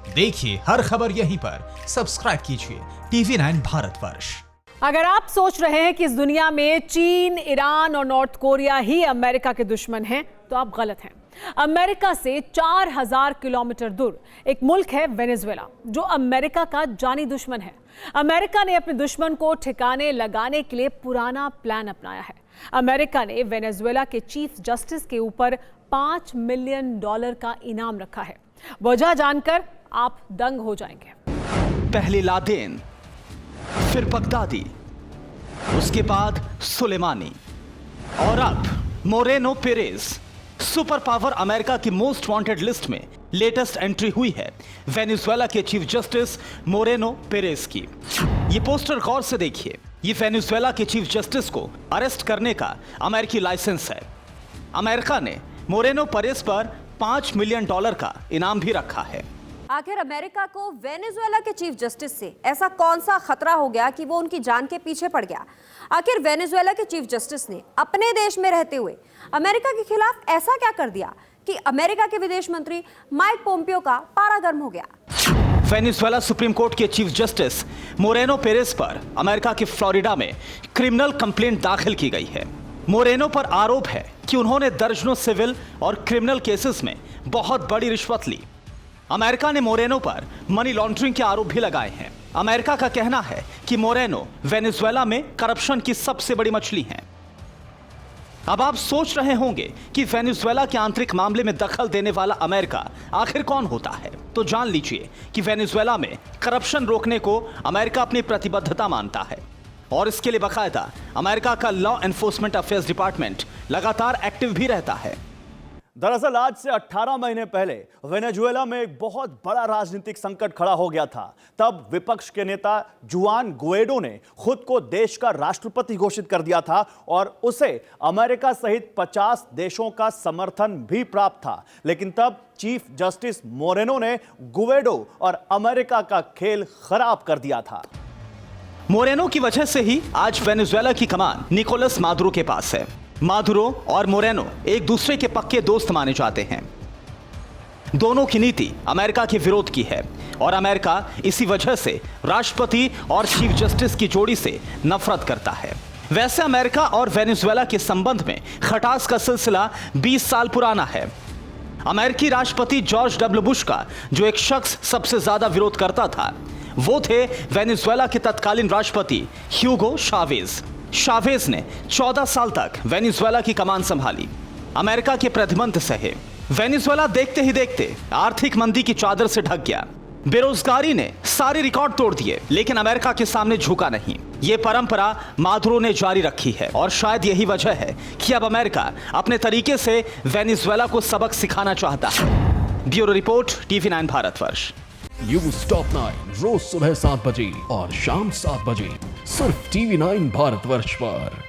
देखिए हर खबर यहीं पर, सब्सक्राइब कीजिए TV9 भारतवर्ष। अगर आप सोच रहे हैं कि इस दुनिया में चीन, ईरान और नॉर्थ कोरिया ही अमेरिका के दुश्मन हैं, तो आप गलत हैं। अमेरिका से 4000 किलोमीटर दूर एक मुल्क है वेनेजुएला, जो अमेरिका का जानी दुश्मन है। अमेरिका ने अपने दुश्मन को ठिकाने लगाने के लिए पुराना प्लान अपनाया है। अमेरिका ने वेनेजुएला के चीफ जस्टिस के ऊपर $5 मिलियन का इनाम रखा है। वजह जानकर आप दंग हो जाएंगे। पहले लादेन, फिर बगदादी, उसके बाद सुलेमानी और अब Moreno Perez. Super power America की मोस्ट वांटेड लिस्ट में लेटेस्ट एंट्री हुई है वेनेजुएला के चीफ जस्टिस मोरेनो पेरेज की। ये पोस्टर गौर से देखिए। ये वेनेजुएला के चीफ जस्टिस को अरेस्ट करने का अमेरिकी लाइसेंस है। अमेरिका ने मोरेनो पेरेज पर $5 मिलियन का इनाम भी रखा है। आखिर अमेरिका को वेनेजुएला के चीफ जस्टिस से ऐसा कौन सा खतरा हो गया कि वो उनकी जान के पीछे पड़ गया? आखिर वेनेजुएला के चीफ जस्टिस ने अपने देश में रहते हुए अमेरिका के खिलाफ ऐसा क्या कर दिया कि अमेरिका के विदेश मंत्री माइक पोम्पियो का पारा गर्म हो गया? वेनेजुएला सुप्रीम कोर्ट के चीफ जस्टिस मोरेनो पेरेज पर अमेरिका के फ्लोरिडा में क्रिमिनल कंप्लेंट दाखिल की गई है। मोरेनो पर आरोप है कि उन्होंने दर्जनों सिविल और क्रिमिनल केसेस में बहुत बड़ी रिश्वत ली। अमेरिका ने मोरेनो पर मनी लॉन्ड्रिंग के आरोप भी लगाए हैं। अमेरिका का कहना है कि मोरेनो वेनेजुएला में करप्शन की सबसे बड़ी मछली हैं। अब आप सोच रहे होंगे कि वेनेजुएला के आंतरिक मामले में दखल देने वाला अमेरिका आखिर कौन होता है, तो जान लीजिए कि वेनेजुएला में करप्शन रोकने को अमेरिका अपनी प्रतिबद्धता मानता है और इसके लिए बाकायदा अमेरिका का लॉ एनफोर्समेंट अफेयर्स डिपार्टमेंट लगातार एक्टिव भी रहता है। दरअसल आज से 18 महीने पहले वेनेजुएला में एक बहुत बड़ा राजनीतिक संकट खड़ा हो गया था। तब विपक्ष के नेता जुआन गुएडो ने खुद को देश का राष्ट्रपति घोषित कर दिया था और उसे अमेरिका सहित 50 देशों का समर्थन भी प्राप्त था। लेकिन तब चीफ जस्टिस मोरेनो ने गुएडो और अमेरिका का खेल खराब कर दिया था। मोरेनो की वजह से ही आज वेनेजुएला की कमान निकोलस मादुरो के पास है। मादुरो और मोरेनो एक दूसरे के पक्के दोस्त माने जाते हैं। दोनों की नीति अमेरिका के विरोध की है और अमेरिका इसी वजह से राष्ट्रपति और चीफ जस्टिस की जोड़ी से नफरत करता है। वैसे अमेरिका और वेनेजुएला के संबंध में खटास का सिलसिला 20 साल पुराना है। अमेरिकी राष्ट्रपति जॉर्ज डब्ल्यू बुश का जो एक शख्स सबसे ज्यादा विरोध करता था, वो थे वेनेजुएला के तत्कालीन राष्ट्रपति ह्यूगो चावेज। चावेज ने 14 साल तक वेनेजुएला की कमान संभाली, अमेरिका के प्रतिबंध सहे। वेनेजुएला देखते ही देखते आर्थिक मंदी की चादर से ढक गया। बेरोजगारी ने सारे रिकॉर्ड तोड़ दिए, लेकिन अमेरिका के सामने झुका नहीं। ये परंपरा मादुरो ने जारी रखी है और शायद यही वजह है कि अब अमेरिका अपने तरीके से वेनेजुएला को सबक सिखाना चाहता है। Bureau report TV9 Bharatvarsh. News top 9 रोज सुबह 7 बजे और शाम 7 बजे सिर्फ TV9 भारतवर्ष पर।